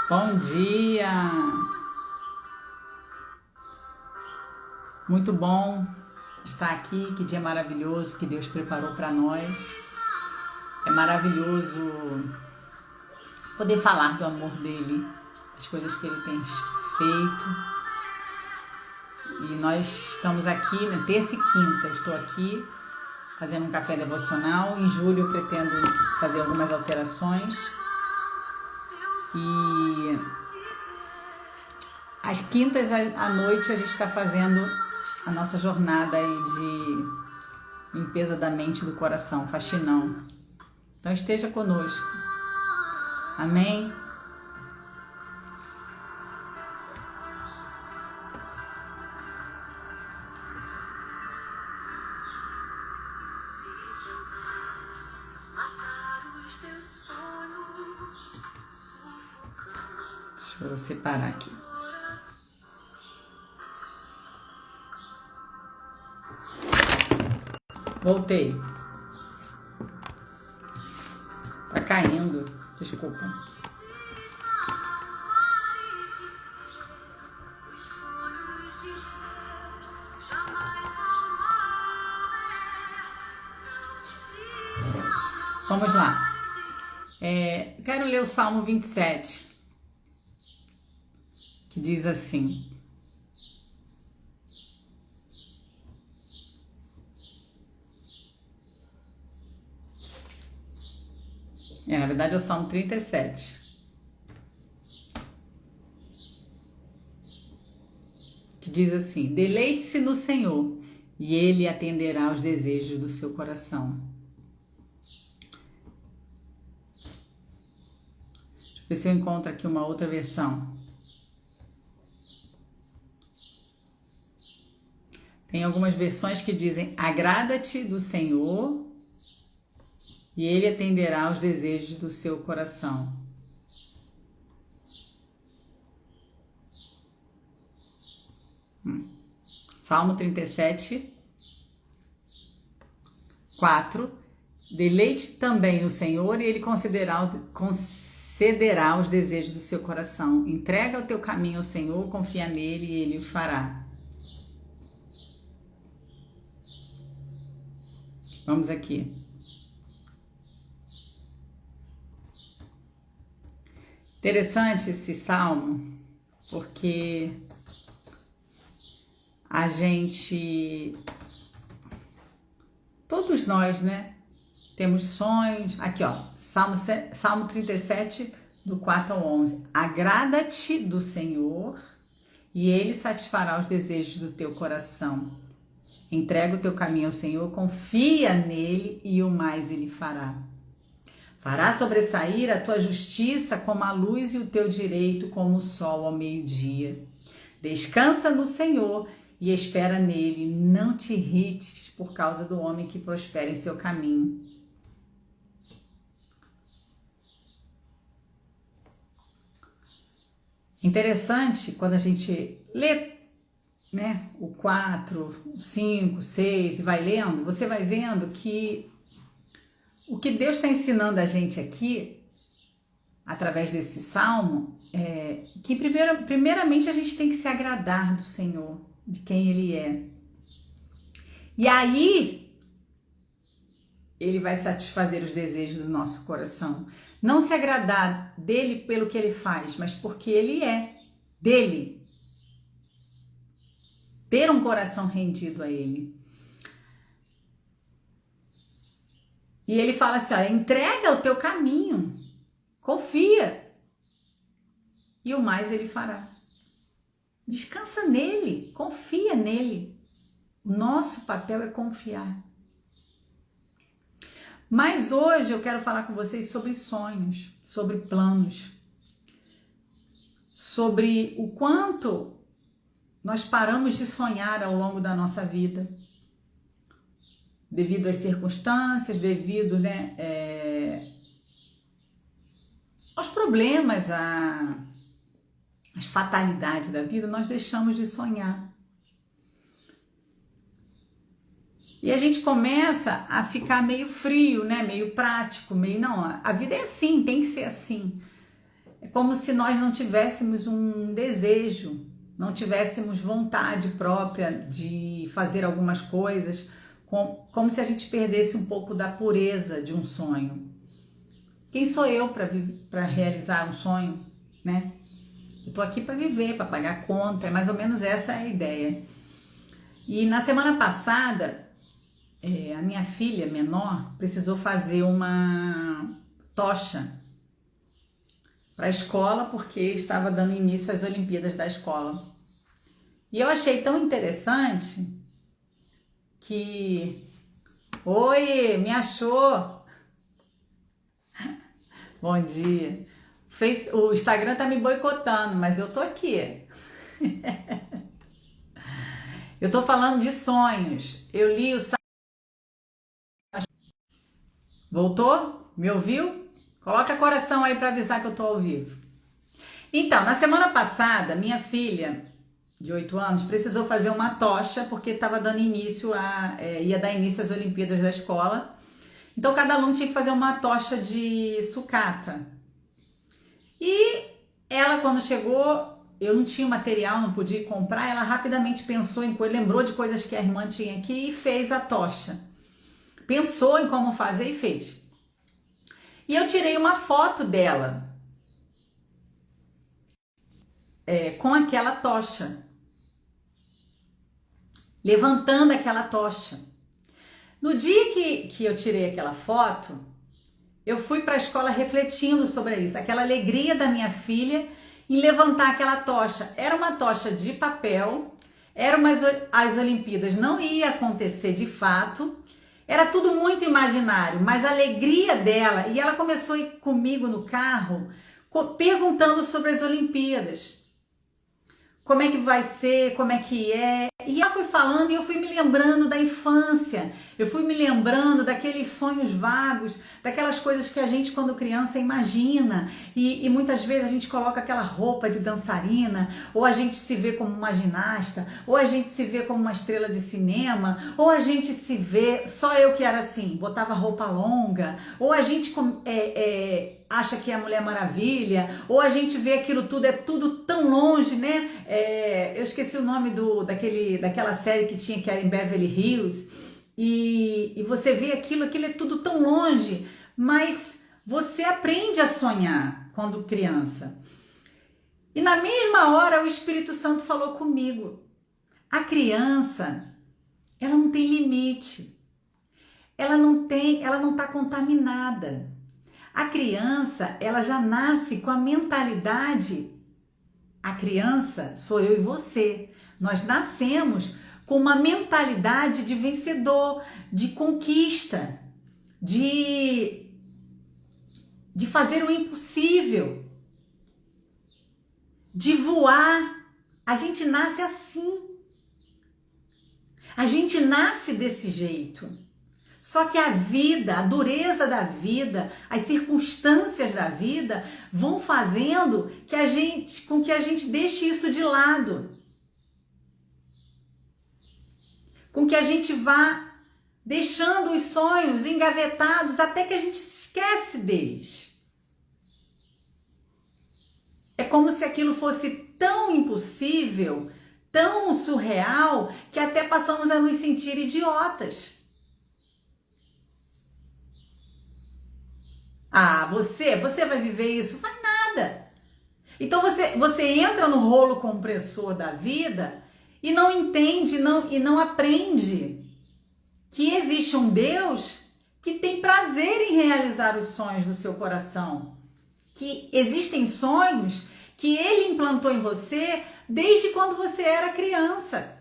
Bom dia! Muito bom estar aqui, que dia maravilhoso que Deus preparou para nós. É maravilhoso poder falar do amor dele, as coisas que ele tem feito. E nós estamos aqui, né, terça e quinta, eu estou aqui fazendo um café devocional. Em julho eu pretendo fazer algumas alterações. E às quintas à noite a gente está fazendo a nossa jornada aí de limpeza da mente e do coração, faxinão. Então esteja conosco. Amém? Deixa eu separar aqui. Voltei. Tá caindo. Desculpa. Vamos lá. Quero ler o Salmo 27, que diz assim: na verdade é o Salmo 37, que diz assim: deleite-se no Senhor e Ele atenderá aos desejos do seu coração. Deixa eu ver se eu encontro aqui uma outra versão. Tem algumas versões que dizem: agrada-te do Senhor e Ele atenderá aos desejos do seu coração. Salmo 37, 4. Deleite também no Senhor e Ele concederá os desejos do seu coração. Entrega o teu caminho ao Senhor, confia nele e Ele o fará. Vamos aqui. Interessante esse salmo, porque a gente, todos nós, né, temos sonhos. Aqui, ó, Salmo 37, do 4 ao 11. Agrada-te do Senhor e Ele satisfará os desejos do teu coração. Entrega o teu caminho ao Senhor, confia nele e o mais Ele fará. Fará sobressair a tua justiça como a luz e o teu direito como o sol ao meio-dia. Descansa no Senhor e espera nele. Não te irrites por causa do homem que prospera em seu caminho. Interessante quando a gente lê, né, o 4, o 5, 6 e vai lendo, você vai vendo que o que Deus está ensinando a gente aqui, através desse salmo, é que primeiramente a gente tem que se agradar do Senhor, de quem Ele é. E aí, Ele vai satisfazer os desejos do nosso coração. Não se agradar dele pelo que Ele faz, mas porque Ele é dele. Ter um coração rendido a Ele. E Ele fala assim, ó, entrega o teu caminho, confia, e o mais Ele fará. Descansa nele, confia nele. O nosso papel é confiar. Mas hoje eu quero falar com vocês sobre sonhos, sobre planos, sobre o quanto nós paramos de sonhar ao longo da nossa vida. Devido às circunstâncias, devido, né, aos problemas, às fatalidades da vida, nós deixamos de sonhar. E a gente começa a ficar meio frio, né, meio prático, meio, não, a vida é assim, tem que ser assim. é como se nós não tivéssemos um desejo, não tivéssemos vontade própria de fazer algumas coisas, como se a gente perdesse um pouco da pureza de um sonho. Quem sou eu para realizar um sonho, né? Eu tô aqui para viver, para pagar conta, é mais ou menos essa a ideia. E na semana passada, a minha filha menor precisou fazer uma tocha para a escola, porque estava dando início às Olimpíadas da escola. E eu achei tão interessante que... Oi, me achou? Bom dia. O Instagram tá me boicotando, mas eu tô aqui. Eu tô falando de sonhos. Eu li o... Voltou? Me ouviu? Coloca coração aí para avisar que eu tô ao vivo. Então, na semana passada, minha filha de 8 anos precisou fazer uma tocha porque estava dando início ia dar início às Olimpíadas da escola. Então, cada aluno tinha que fazer uma tocha de sucata. E ela, quando chegou, eu não tinha material, não podia comprar, ela rapidamente pensou em coisas, lembrou de coisas que a irmã tinha aqui e fez a tocha. Pensou em como fazer e fez. E eu tirei uma foto dela com aquela tocha, levantando aquela tocha. No dia que eu tirei aquela foto, eu fui para a escola refletindo sobre isso, aquela alegria da minha filha em levantar aquela tocha. Era uma tocha de papel, as Olimpíadas não ia acontecer de fato, era tudo muito imaginário, mas a alegria dela, e ela começou a ir comigo no carro, perguntando sobre as Olimpíadas. Como é que vai ser, como é que é. E ela foi falando e eu fui me lembrando da infância, eu fui me lembrando daqueles sonhos vagos, daquelas coisas que a gente quando criança imagina e muitas vezes a gente coloca aquela roupa de dançarina, ou a gente se vê como uma ginasta, ou a gente se vê como uma estrela de cinema, ou a gente se vê, só eu que era assim, botava roupa longa, ou a gente acha que é a Mulher Maravilha, ou a gente vê aquilo tudo, é tudo tão longe, né? Eu esqueci o nome daquela série que tinha, que era em Beverly Hills, e você vê aquilo é tudo tão longe, mas você aprende a sonhar quando criança. E na mesma hora o Espírito Santo falou comigo, a criança, ela não tem limite, ela não está contaminada. A criança, ela já nasce com a mentalidade. A criança sou eu e você. Nós nascemos com uma mentalidade de vencedor, de conquista, de fazer o impossível, de voar. A gente nasce assim. A gente nasce desse jeito. Só que a vida, a dureza da vida, as circunstâncias da vida vão fazendo com que a gente deixe isso de lado. Com que a gente vá deixando os sonhos engavetados até que a gente esquece deles. É como se aquilo fosse tão impossível, tão surreal, que até passamos a nos sentir idiotas. Ah, você vai viver isso? Vai nada. Então você entra no rolo compressor da vida e não entende e não aprende que existe um Deus que tem prazer em realizar os sonhos do seu coração. Que existem sonhos que Ele implantou em você desde quando você era criança.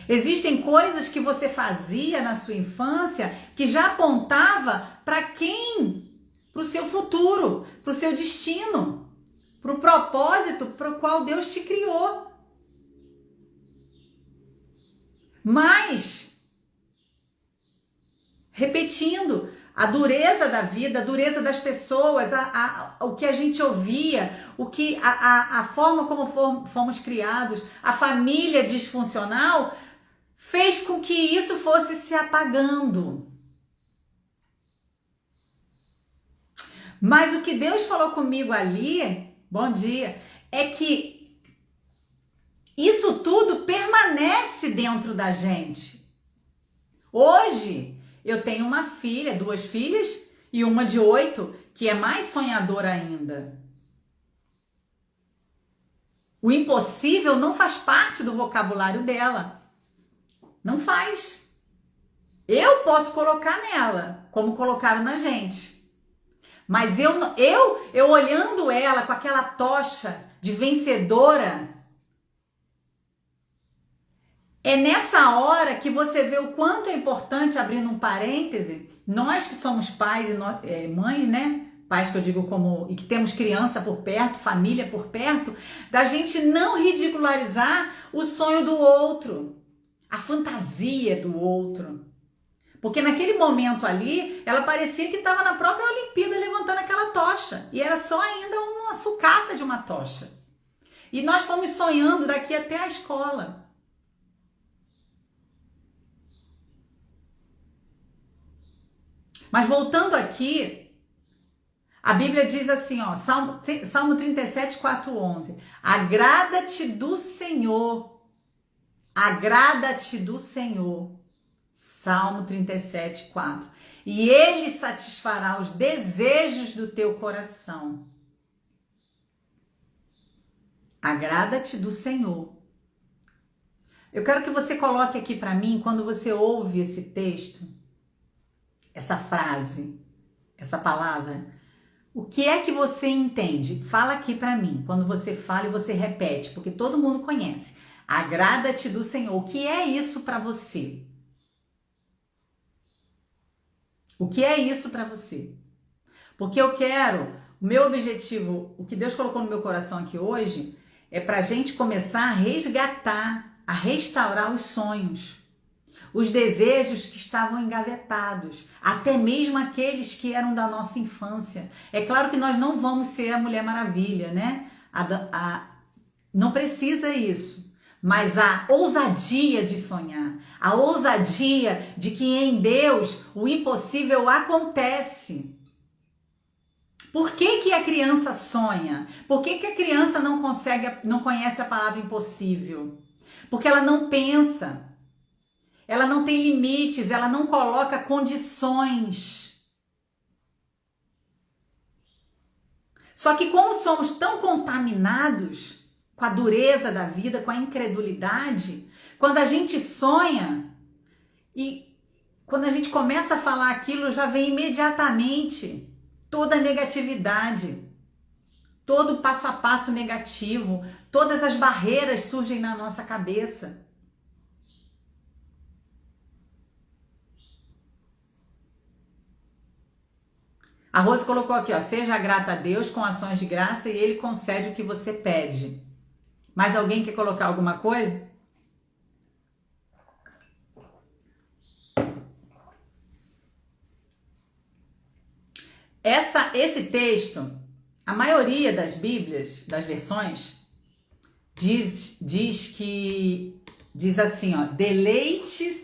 Existem coisas que você fazia na sua infância que já apontava para quem? Para o seu futuro, para o seu destino, para o propósito para o qual Deus te criou. Mas, repetindo, a dureza da vida, a dureza das pessoas, o que a gente ouvia, a forma como fomos criados, a família disfuncional, fez com que isso fosse se apagando. Mas o que Deus falou comigo ali, bom dia, é que isso tudo permanece dentro da gente. Hoje, eu tenho uma filha, 2 filhas e uma de 8, que é mais sonhadora ainda. O impossível não faz parte do vocabulário dela. Não faz. Eu posso colocar nela, como colocaram na gente. Mas eu olhando ela com aquela tocha de vencedora, é nessa hora que você vê o quanto é importante, abrindo um parêntese, nós que somos pais e mães, né? Pais que eu digo como, e que temos criança por perto, família por perto, da gente não ridicularizar o sonho do outro, a fantasia do outro. Porque naquele momento ali, ela parecia que estava na própria Olimpíada levantando aquela tocha. E era só ainda uma sucata de uma tocha. E nós fomos sonhando daqui até a escola. Mas voltando aqui, a Bíblia diz assim, ó, Salmo 37, 4, 11. Agrada-te do Senhor. Agrada-te do Senhor. Salmo 37, 4. E Ele satisfará os desejos do teu coração. Agrada-te do Senhor. Eu quero que você coloque aqui para mim, quando você ouve esse texto, essa frase, essa palavra, o que é que você entende? Fala aqui para mim, quando você fala e você repete, porque todo mundo conhece. Agrada-te do Senhor. O que é isso para você? O que é isso para você? Porque eu quero, o meu objetivo, o que Deus colocou no meu coração aqui hoje, é para a gente começar a resgatar, a restaurar os sonhos, os desejos que estavam engavetados, até mesmo aqueles que eram da nossa infância. É claro que nós não vamos ser a Mulher Maravilha, né? Não precisa isso. Mas a ousadia de sonhar, a ousadia de que em Deus o impossível acontece. Por que a criança sonha? Por que a criança não conhece a palavra impossível? Porque ela não pensa, ela não tem limites, ela não coloca condições. Só que como somos tão contaminados com a dureza da vida, com a incredulidade, quando a gente sonha e quando a gente começa a falar aquilo, já vem imediatamente toda a negatividade, todo o passo a passo negativo, todas as barreiras surgem na nossa cabeça. A Rose colocou aqui, ó, seja grata a Deus com ações de graça e Ele concede o que você pede. Mais alguém quer colocar alguma coisa? Esse texto, a maioria das Bíblias, das versões, diz assim, ó, deleita-te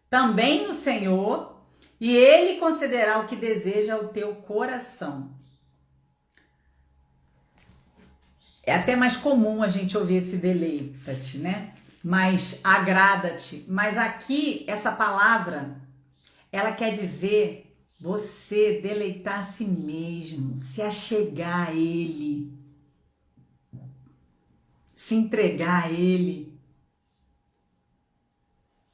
também no Senhor, e Ele concederá o que deseja ao teu coração. É até mais comum a gente ouvir esse deleita-te, né? Mas agrada-te. Mas aqui, essa palavra, ela quer dizer você deleitar a si mesmo, se achegar a Ele, se entregar a Ele,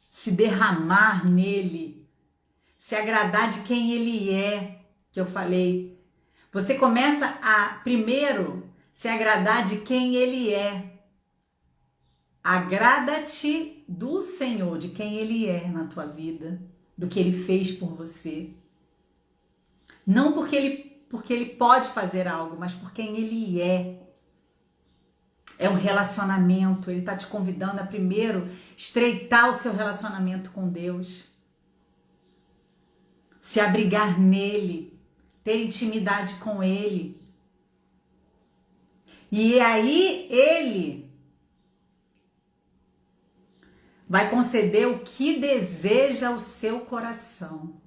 se derramar nele, se agradar de quem Ele é, que eu falei. Você começa a, primeiro, se agradar de quem Ele é. Agrada-te do Senhor, de quem Ele é na tua vida, do que Ele fez por você. Não porque ele pode fazer algo, mas por quem Ele é. É um relacionamento, Ele está te convidando a primeiro estreitar o seu relacionamento com Deus. Se abrigar nele, ter intimidade com Ele. E aí Ele vai conceder o que deseja o seu coração.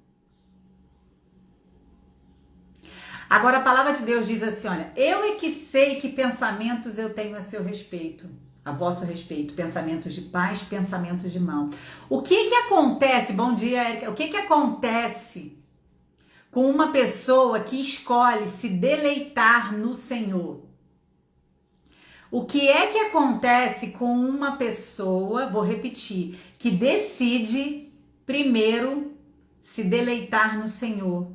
Agora a palavra de Deus diz assim, olha, eu é que sei que pensamentos eu tenho a seu respeito, a vosso respeito, pensamentos de paz, pensamentos de mal. O que acontece, bom dia, Érica, o que acontece com uma pessoa que escolhe se deleitar no Senhor? O que é que acontece com uma pessoa, vou repetir, que decide primeiro se deleitar no Senhor?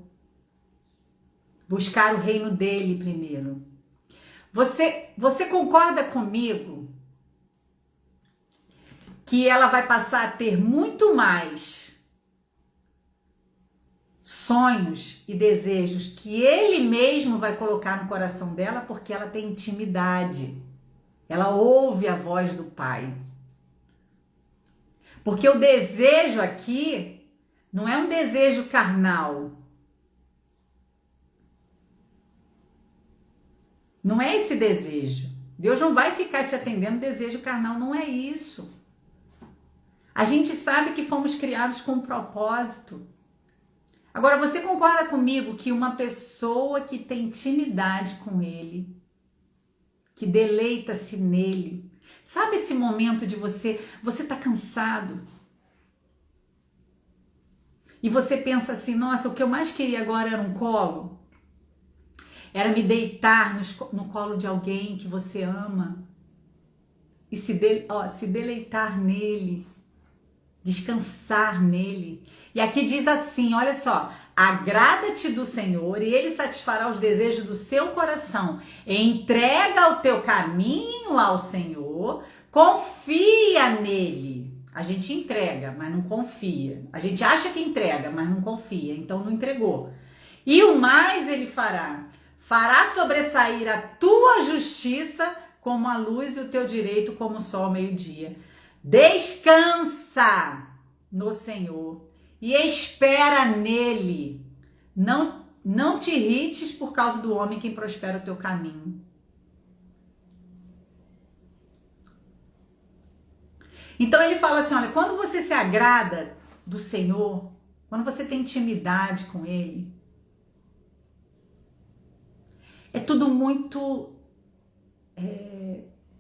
Buscar o reino dele primeiro. Você concorda comigo que ela vai passar a ter muito mais sonhos e desejos que ele mesmo vai colocar no coração dela porque ela tem intimidade. Ela ouve a voz do Pai. Porque o desejo aqui não é um desejo carnal. Não é esse desejo. Deus não vai ficar te atendendo desejo carnal, não é isso. A gente sabe que fomos criados com um propósito. Agora, você concorda comigo que uma pessoa que tem intimidade com Ele, que deleita-se nele, sabe esse momento de você tá cansado e você pensa assim, nossa, o que eu mais queria agora era um colo? Era me deitar no colo de alguém que você ama e se deleitar nele, descansar nele. E aqui diz assim, olha só, agrada-te do Senhor e Ele satisfará os desejos do seu coração. Entrega o teu caminho ao Senhor, confia nele. A gente entrega, mas não confia. A gente acha que entrega, mas não confia, então não entregou. E o mais Ele fará. Fará sobressair a tua justiça como a luz e o teu direito como o sol ao meio-dia. Descansa no Senhor e espera nele. Não te irrites por causa do homem que prospera o teu caminho. Então ele fala assim, olha, quando você se agrada do Senhor, quando você tem intimidade com Ele, é tudo muito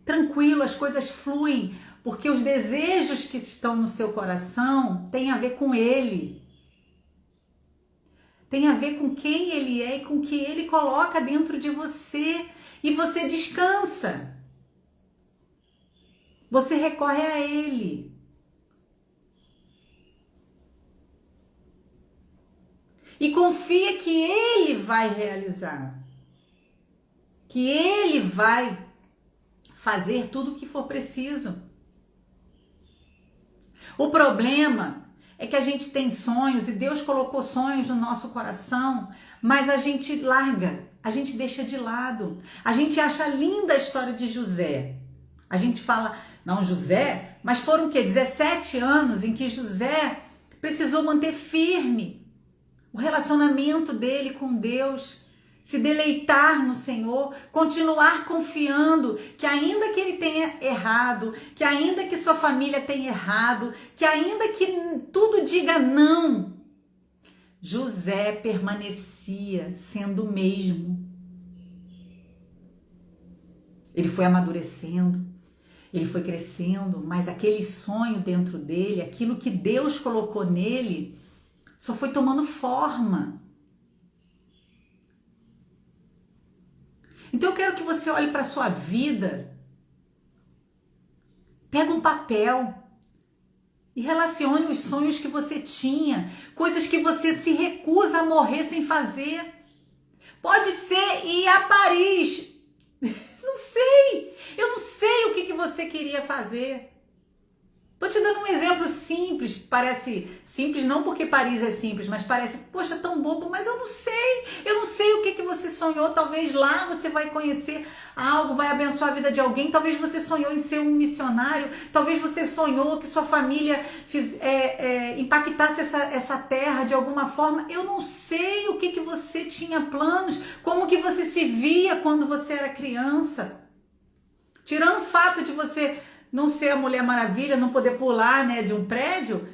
tranquilo, as coisas fluem, porque os desejos que estão no seu coração têm a ver com Ele. Tem a ver com quem Ele é e com o que Ele coloca dentro de você. E você descansa. Você recorre a Ele. E confia que Ele vai realizar. Que Ele vai fazer tudo o que for preciso. O problema é que a gente tem sonhos e Deus colocou sonhos no nosso coração, mas a gente larga, a gente deixa de lado. A gente acha linda a história de José. A gente fala, não, José, mas foram o quê? 17 anos em que José precisou manter firme o relacionamento dele com Deus, se deleitar no Senhor, continuar confiando que ainda que ele tenha errado, que ainda que sua família tenha errado, que ainda que tudo diga não, José permanecia sendo o mesmo. Ele foi amadurecendo, ele foi crescendo, mas aquele sonho dentro dele, aquilo que Deus colocou nele, só foi tomando forma. Então eu quero que você olhe para a sua vida, pega um papel e relacione os sonhos que você tinha, coisas que você se recusa a morrer sem fazer. Pode ser ir a Paris, não sei, eu não sei o que você queria fazer. Tô te dando um exemplo simples, parece simples não porque Paris é simples, mas parece, poxa, tão bobo, mas eu não sei o que você sonhou, talvez lá você vai conhecer algo, vai abençoar a vida de alguém, talvez você sonhou em ser um missionário, talvez você sonhou que sua família impactasse essa terra de alguma forma, eu não sei o que você tinha planos, como que você se via quando você era criança, tirando o fato de você não ser a Mulher Maravilha, não poder pular, né, de um prédio,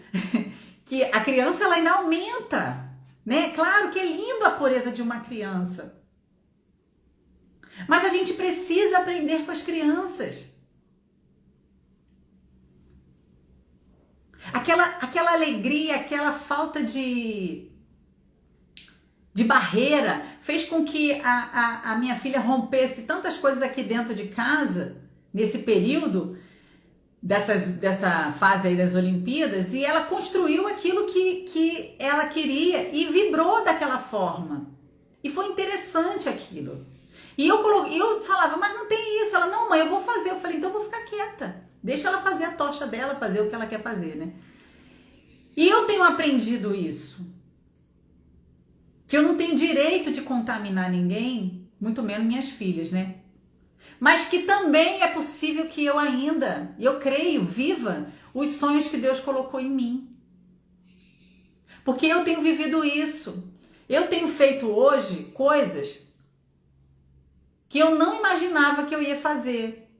que a criança ela ainda aumenta, né? Claro que é lindo a pureza de uma criança. Mas a gente precisa aprender com as crianças. Aquela alegria, aquela falta de barreira fez com que a minha filha rompesse tantas coisas aqui dentro de casa, nesse período dessa fase aí das Olimpíadas, e ela construiu aquilo que ela queria e vibrou daquela forma. E foi interessante aquilo. E eu falava, mas não tem isso. Ela, não, mãe, eu vou fazer. Eu falei, então eu vou ficar quieta. Deixa ela fazer a tocha dela, fazer o que ela quer fazer, né? E eu tenho aprendido isso. Que eu não tenho direito de contaminar ninguém, muito menos minhas filhas, né? Mas que também é possível que eu ainda, eu creio, viva os sonhos que Deus colocou em mim. Porque eu tenho vivido isso. Eu tenho feito hoje coisas que eu não imaginava que eu ia fazer.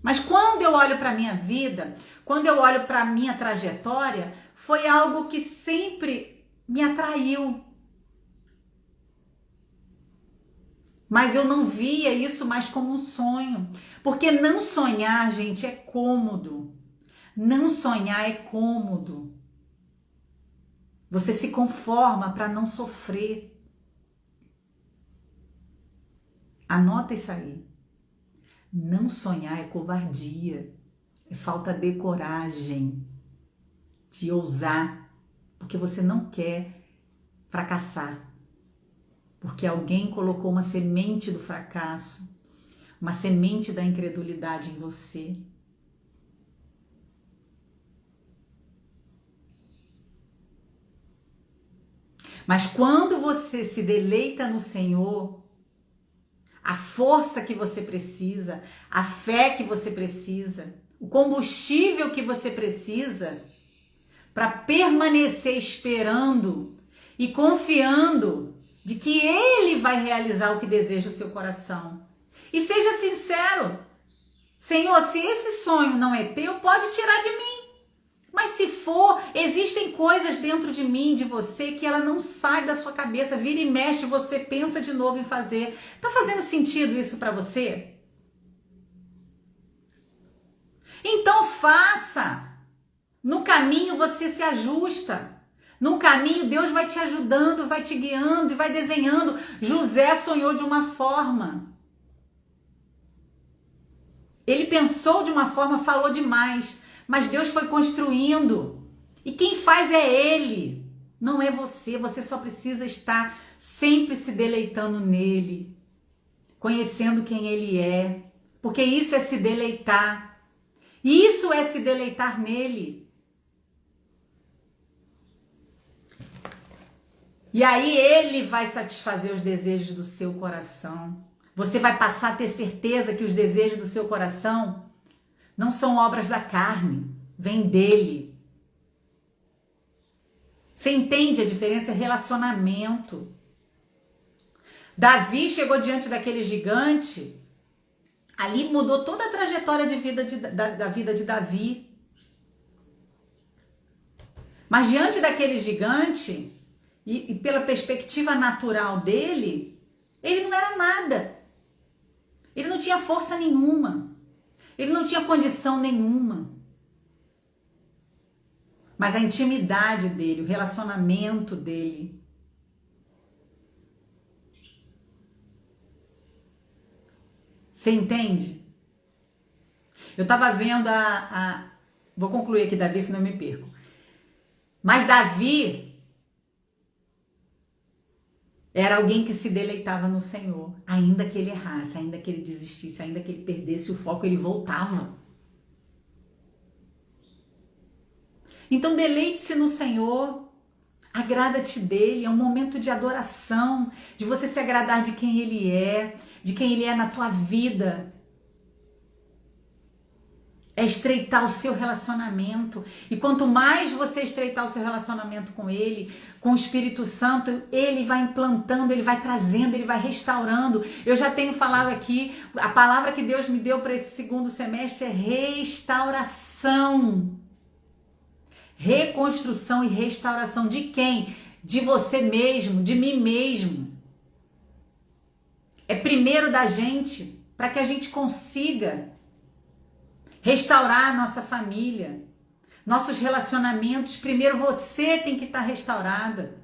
Mas quando eu olho para a minha vida, quando eu olho para a minha trajetória, foi algo que sempre me atraiu. Mas eu não via isso mais como um sonho. Porque não sonhar, gente, é cômodo. Não sonhar é cômodo. Você se conforma para não sofrer. Anota isso aí. Não sonhar é covardia. É falta de coragem. De ousar. Porque você não quer fracassar. Porque alguém colocou uma semente do fracasso, uma semente da incredulidade em você. Mas quando você se deleita no Senhor, a força que você precisa, a fé que você precisa, o combustível que você precisa para permanecer esperando e confiando de que Ele vai realizar o que deseja o seu coração. E seja sincero, Senhor, se esse sonho não é teu, pode tirar de mim. Mas se for, existem coisas dentro de mim, de você, que ela não sai da sua cabeça, vira e mexe, você pensa de novo em fazer. Tá fazendo sentido isso para você? Então faça. No caminho você se ajusta. No caminho Deus vai te ajudando, vai te guiando e vai desenhando. José sonhou de uma forma. Ele pensou de uma forma, falou demais. Mas Deus foi construindo. E quem faz é Ele. Não é você. Você só precisa estar sempre se deleitando nele. Conhecendo quem Ele é. Porque isso é se deleitar. Isso é se deleitar nele. E aí Ele vai satisfazer os desejos do seu coração. Você vai passar a ter certeza que os desejos do seu coração não são obras da carne, vem dele. Você entende a diferença? É relacionamento. Davi chegou diante daquele gigante, ali mudou toda a trajetória de vida da vida de Davi. Mas diante daquele gigante, e pela perspectiva natural dele, ele não era nada. Ele não tinha força nenhuma. Ele não tinha condição nenhuma. Mas a intimidade dele, o relacionamento dele. Você entende? Eu estava vendo Vou concluir aqui Davi, senão eu me perco. Mas Davi era alguém que se deleitava no Senhor. Ainda que ele errasse, ainda que ele desistisse, ainda que ele perdesse o foco, ele voltava. Então deleite-se no Senhor. Agrada-te dele. É um momento de adoração, de você se agradar de quem ele é na tua vida. É estreitar o seu relacionamento. E quanto mais você estreitar o seu relacionamento com Ele, com o Espírito Santo, Ele vai implantando, Ele vai trazendo, Ele vai restaurando. Eu já tenho falado aqui, a palavra que Deus me deu para esse segundo semestre é restauração. Reconstrução e restauração de quem? De você mesmo, de mim mesmo. É primeiro da gente, para que a gente consiga restaurar a nossa família, nossos relacionamentos. Primeiro você tem que estar restaurada.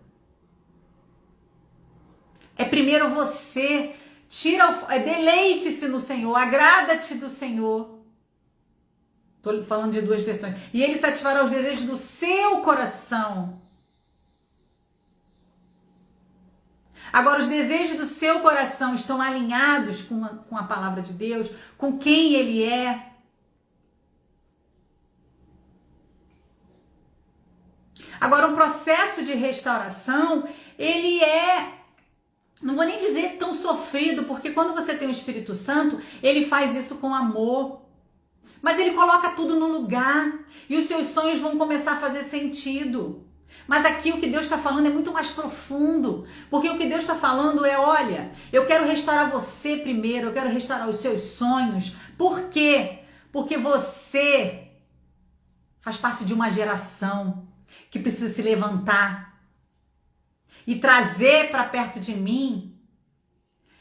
É primeiro você. Deleite-se no Senhor, agrada-te do Senhor. Estou falando de duas versões. E Ele satisfará os desejos do seu coração. Agora, os desejos do seu coração estão alinhados com a palavra de Deus, com quem Ele é. Agora, o processo de restauração, ele não vou nem dizer tão sofrido, porque quando você tem o Espírito Santo, ele faz isso com amor. Mas ele coloca tudo no lugar e os seus sonhos vão começar a fazer sentido. Mas aqui o que Deus está falando é muito mais profundo, porque o que Deus está falando é, olha, eu quero restaurar você primeiro, eu quero restaurar os seus sonhos. Por quê? Porque você faz parte de uma geração que precisa se levantar e trazer para perto de mim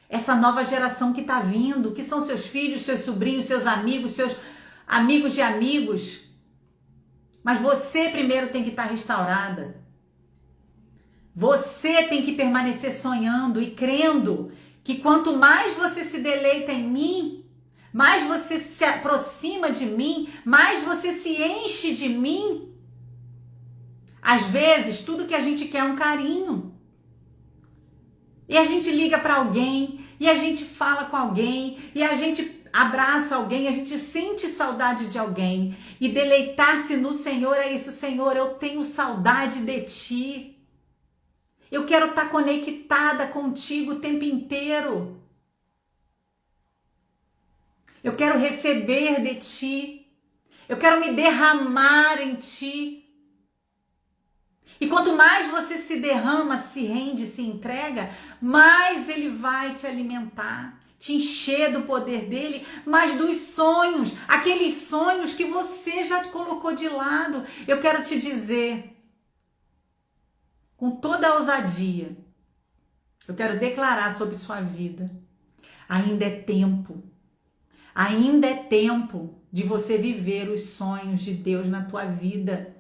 essa nova geração que está vindo, que são seus filhos, seus sobrinhos, seus amigos de amigos. Mas você primeiro tem que estar restaurada. Você tem que permanecer sonhando e crendo que quanto mais você se deleita em mim, mais você se aproxima de mim, mais você se enche de mim. Às vezes, tudo que a gente quer é um carinho. E a gente liga para alguém, e a gente fala com alguém, e a gente abraça alguém, a gente sente saudade de alguém. E deleitar-se no Senhor é isso. Senhor, eu tenho saudade de Ti. Eu quero estar conectada contigo o tempo inteiro. Eu quero receber de Ti. Eu quero me derramar em Ti. E quanto mais você se derrama, se rende, se entrega, mais Ele vai te alimentar, te encher do poder dEle, mas dos sonhos, aqueles sonhos que você já colocou de lado. Eu quero te dizer, com toda a ousadia, eu quero declarar sobre sua vida, ainda é tempo de você viver os sonhos de Deus na tua vida.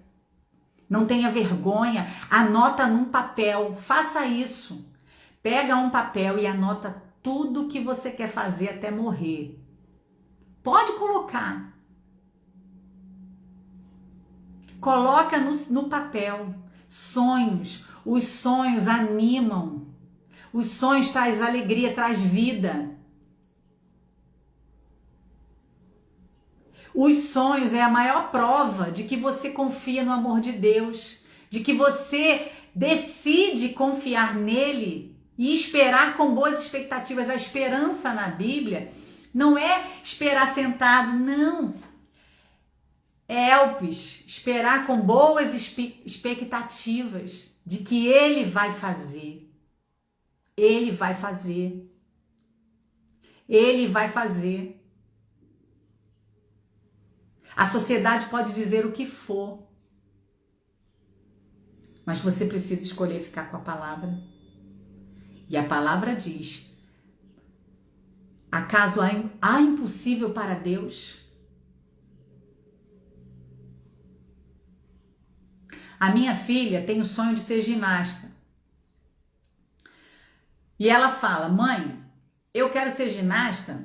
Não tenha vergonha, anota num papel, faça isso. Pega um papel e anota tudo que você quer fazer até morrer. Pode colocar. Coloca no papel. Sonhos. Os sonhos animam. Os sonhos traz alegria, traz vida. Os sonhos é a maior prova de que você confia no amor de Deus, de que você decide confiar nele e esperar com boas expectativas. A esperança na Bíblia não é esperar sentado, não. É elpis, esperar com boas expectativas de que ele vai fazer. Ele vai fazer. Ele vai fazer. A sociedade pode dizer o que for, mas você precisa escolher ficar com a palavra. E a palavra diz: acaso há impossível para Deus? A minha filha tem o sonho de ser ginasta. E ela fala: mãe, eu quero ser ginasta,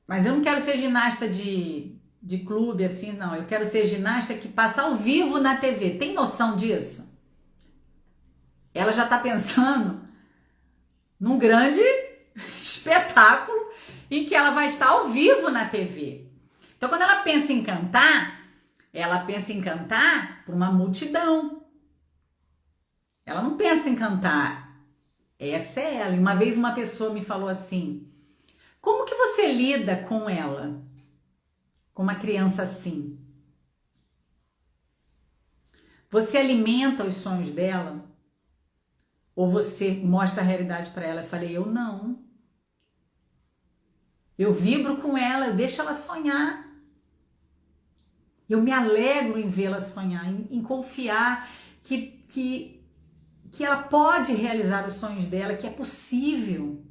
mas eu não quero ser ginasta de clube, assim, não. Eu quero ser ginasta que passa ao vivo na TV. Tem noção disso? Ela já tá pensando num grande espetáculo em que ela vai estar ao vivo na TV. Então, quando ela pensa em cantar para uma multidão. Ela não pensa em cantar. Essa é ela. E uma vez uma pessoa me falou assim: como que você lida com ela? com uma criança assim? Você alimenta os sonhos dela? Ou você mostra a realidade para ela? Eu falei, eu não. Eu vibro com ela, eu deixo ela sonhar. Eu me alegro em vê-la sonhar, em confiar que ela pode realizar os sonhos dela, que é possível.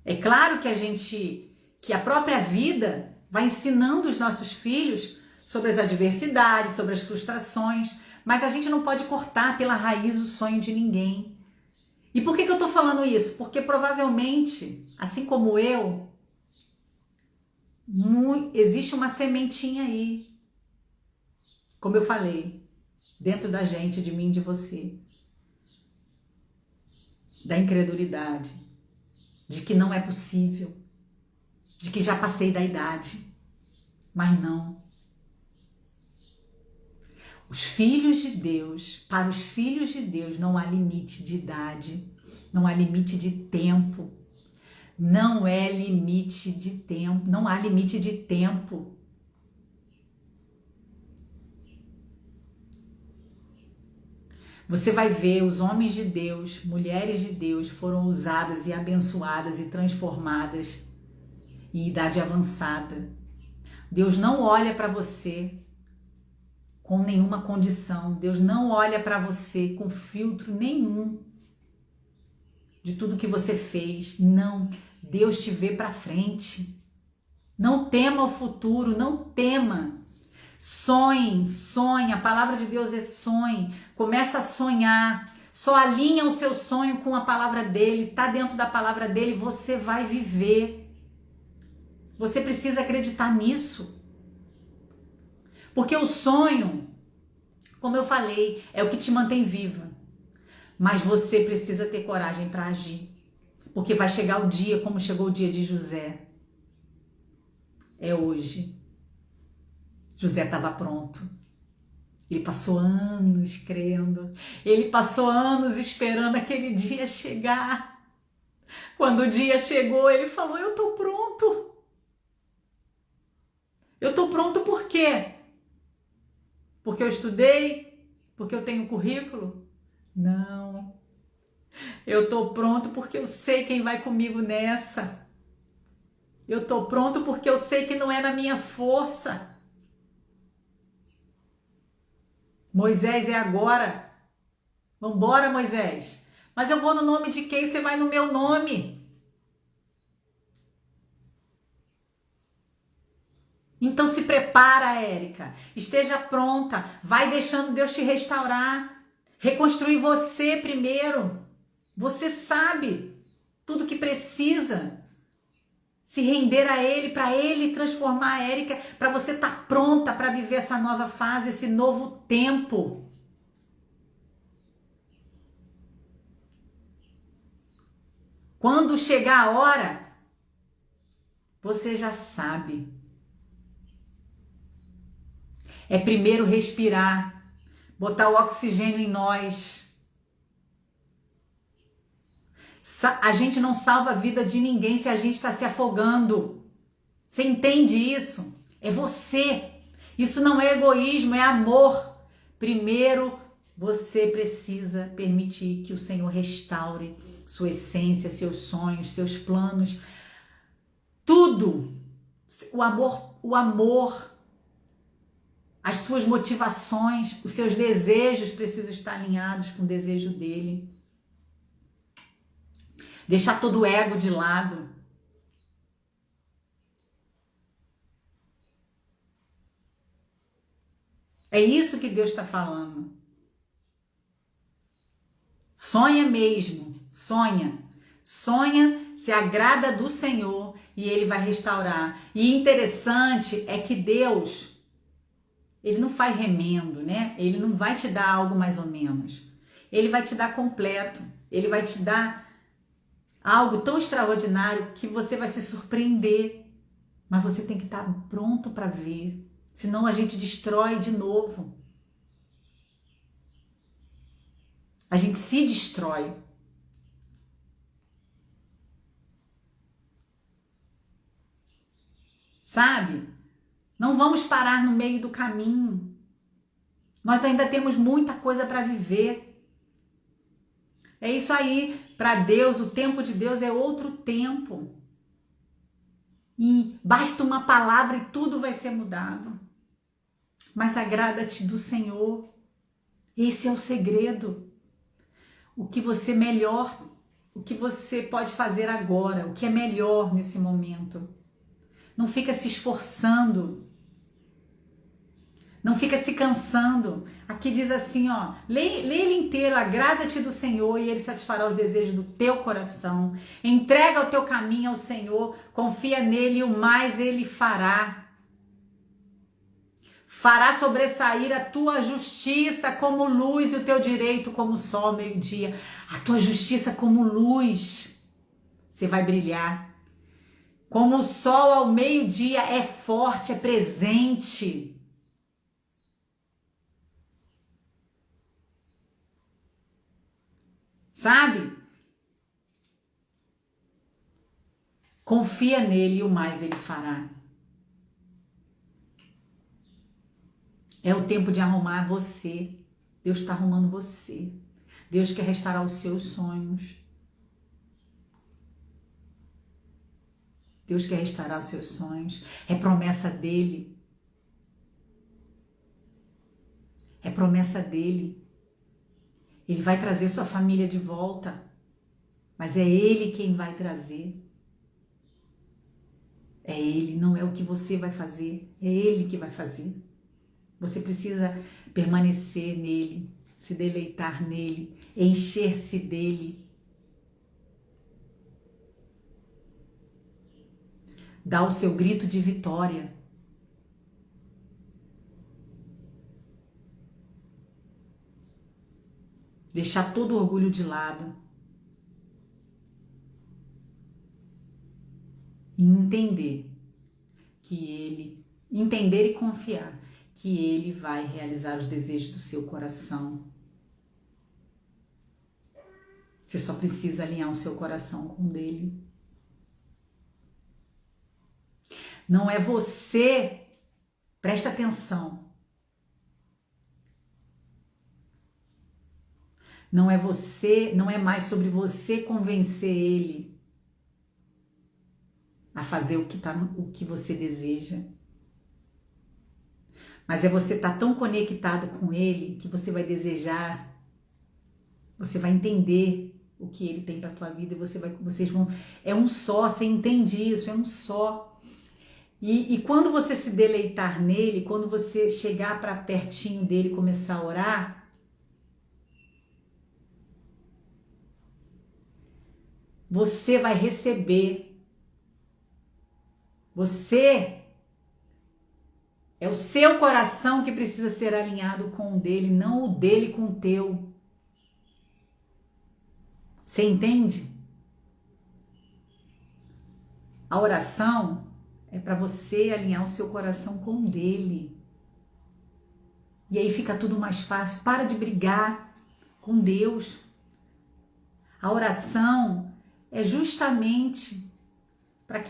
É claro que a própria vida vai ensinando os nossos filhos sobre as adversidades, sobre as frustrações, mas a gente não pode cortar pela raiz o sonho de ninguém. E por que eu tô falando isso? Porque provavelmente, assim como eu, existe uma sementinha aí, como eu falei, dentro da gente, de mim, de você, da incredulidade, de que não é possível, de que já passei da idade, mas não. Os filhos de Deus, para os filhos de Deus não há limite de idade, não há limite de tempo, não é limite de tempo, não há limite de tempo. Você vai ver os homens de Deus, mulheres de Deus foram usadas e abençoadas e transformadas em idade avançada. Deus não olha para você com nenhuma condição. Deus não olha para você com filtro nenhum de tudo que você fez. Não, Deus te vê para frente. Não tema o futuro, não tema. Sonhe, sonhe. A palavra de Deus é sonhe. Começa a sonhar. Só alinha o seu sonho com a palavra dele. Tá dentro da palavra dele, você vai viver. Você precisa acreditar nisso. Porque o sonho, como eu falei, é o que te mantém viva. Mas você precisa ter coragem para agir. Porque vai chegar o dia, como chegou o dia de José. É hoje. José estava pronto. Ele passou anos crendo. Ele passou anos esperando aquele dia chegar. Quando o dia chegou, ele falou, eu tô pronto. Eu tô pronto por quê? Porque eu estudei? Porque eu tenho currículo? Não. Eu tô pronto porque eu sei quem vai comigo nessa. Eu tô pronto porque eu sei que não é na minha força. Moisés, é agora. Vambora, Moisés. Mas eu vou no nome de quem? Você vai no meu nome. Então se prepara, Érica. Esteja pronta. Vai deixando Deus te restaurar. Reconstruir você primeiro. Você sabe tudo que precisa. Se render a Ele, para Ele transformar a Érica, para você estar pronta para viver essa nova fase, esse novo tempo. Quando chegar a hora, você já sabe. É primeiro respirar, botar o oxigênio em nós. A gente não salva a vida de ninguém se a gente está se afogando. Você entende isso? É você. Isso não é egoísmo, é amor. Primeiro, você precisa permitir que o Senhor restaure sua essência, seus sonhos, seus planos. Tudo. O amor, as suas motivações, os seus desejos precisam estar alinhados com o desejo dele. Deixar todo o ego de lado. É isso que Deus está falando. Sonha mesmo, sonha. Sonha, se agrada do Senhor e Ele vai restaurar. E interessante é que Deus, Ele não faz remendo, né? Ele não vai te dar algo mais ou menos. Ele vai te dar completo. Ele vai te dar algo tão extraordinário que você vai se surpreender. Mas você tem que estar pronto para ver. Senão a gente destrói de novo. A gente se destrói. sabe? Não vamos parar no meio do caminho. Nós ainda temos muita coisa para viver. É isso aí. Para Deus, o tempo de Deus é outro tempo. E basta uma palavra e tudo vai ser mudado. Mas agrada-te do Senhor. Esse é o segredo. O que você pode fazer agora, o que é melhor nesse momento. Não fica se esforçando. Não fica se cansando. Aqui diz assim, ó, lê ele inteiro, agrada-te do Senhor e ele satisfará os desejos do teu coração. Entrega o teu caminho ao Senhor, confia nele e o mais ele fará. Fará sobressair a tua justiça como luz e o teu direito como sol ao meio-dia. A tua justiça como luz. Você vai brilhar. Como o sol ao meio-dia é forte, é presente. Sabe? Confia nele e o mais ele fará. É o tempo de arrumar você. Deus está arrumando você. Deus quer restaurar os seus sonhos. Deus quer restaurar os seus sonhos. É promessa dele. É promessa dele. Ele vai trazer sua família de volta. Mas é ele quem vai trazer. É ele, não é o que você vai fazer. É ele que vai fazer. Você precisa permanecer nele, se deleitar nele, encher-se dele. Dar o seu grito de vitória. Deixar todo o orgulho de lado. E entender e confiar que ele vai realizar os desejos do seu coração. Você só precisa alinhar o seu coração com o dele. Não é você, presta atenção. Não é você, não é mais sobre você convencer ele a fazer o que você deseja. Mas é você estar tão conectado com ele que você vai desejar, você vai entender o que ele tem para a tua vida e vocês vão, é um só, você entende isso, é um só. E quando você se deleitar nele, quando você chegar para pertinho dele e começar a orar, você vai receber. É o seu coração que precisa ser alinhado com o dele, não o dele com o teu. Você entende? A oração é para você alinhar o seu coração com o dele. E aí fica tudo mais fácil. Para de brigar com Deus. A oração é justamente para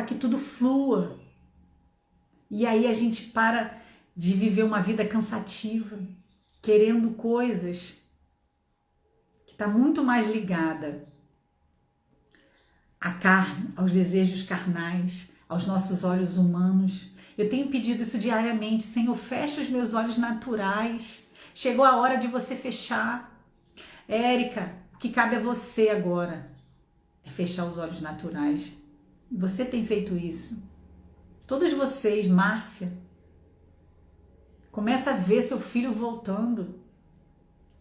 que tudo flua. E aí a gente para de viver uma vida cansativa, querendo coisas que está muito mais ligada à carne, aos desejos carnais, aos nossos olhos humanos. Eu tenho pedido isso diariamente. Senhor, fecha os meus olhos naturais. Chegou a hora de você fechar. Érica, o que cabe a você agora é fechar os olhos naturais. Você tem feito isso. Todos vocês, Márcia, começa a ver seu filho voltando,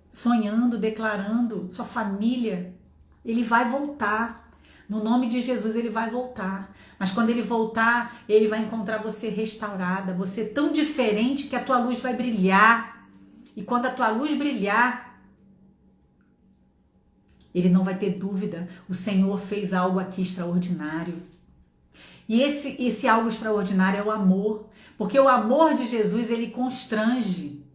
sonhando, declarando, sua família, ele vai voltar. No nome de Jesus ele vai voltar. Mas quando ele voltar, ele vai encontrar você restaurada, você tão diferente que a tua luz vai brilhar. E quando a tua luz brilhar, ele não vai ter dúvida, o Senhor fez algo aqui extraordinário. E esse algo extraordinário é o amor, porque o amor de Jesus, ele constrange.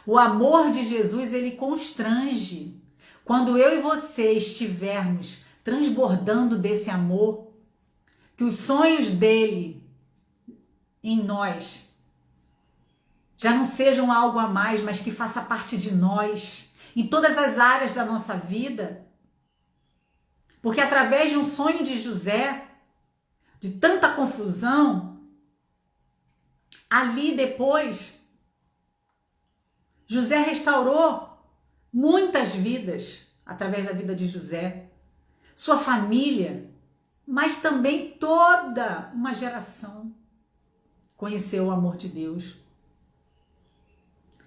O amor de Jesus, ele constrange. Quando eu e você estivermos transbordando desse amor, que os sonhos dele em nós já não sejam algo a mais, mas que faça parte de nós, em todas as áreas da nossa vida. Porque através de um sonho de José, de tanta confusão, ali depois, José restaurou muitas vidas através da vida de José, sua família, mas também toda uma geração conheceu o amor de Deus.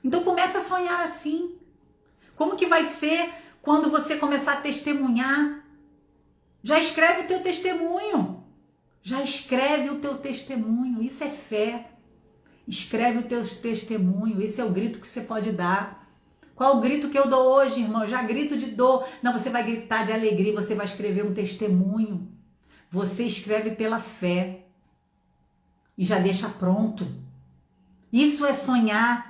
Então começa a sonhar assim. Como que vai ser quando você começar a testemunhar? Já escreve o teu testemunho. Já escreve o teu testemunho. Isso é fé. Escreve o teu testemunho. Esse é o grito que você pode dar. Qual o grito que eu dou hoje, irmão? Eu já grito de dor. Não, você vai gritar de alegria. Você vai escrever um testemunho. Você escreve pela fé. E já deixa pronto. Isso é sonhar.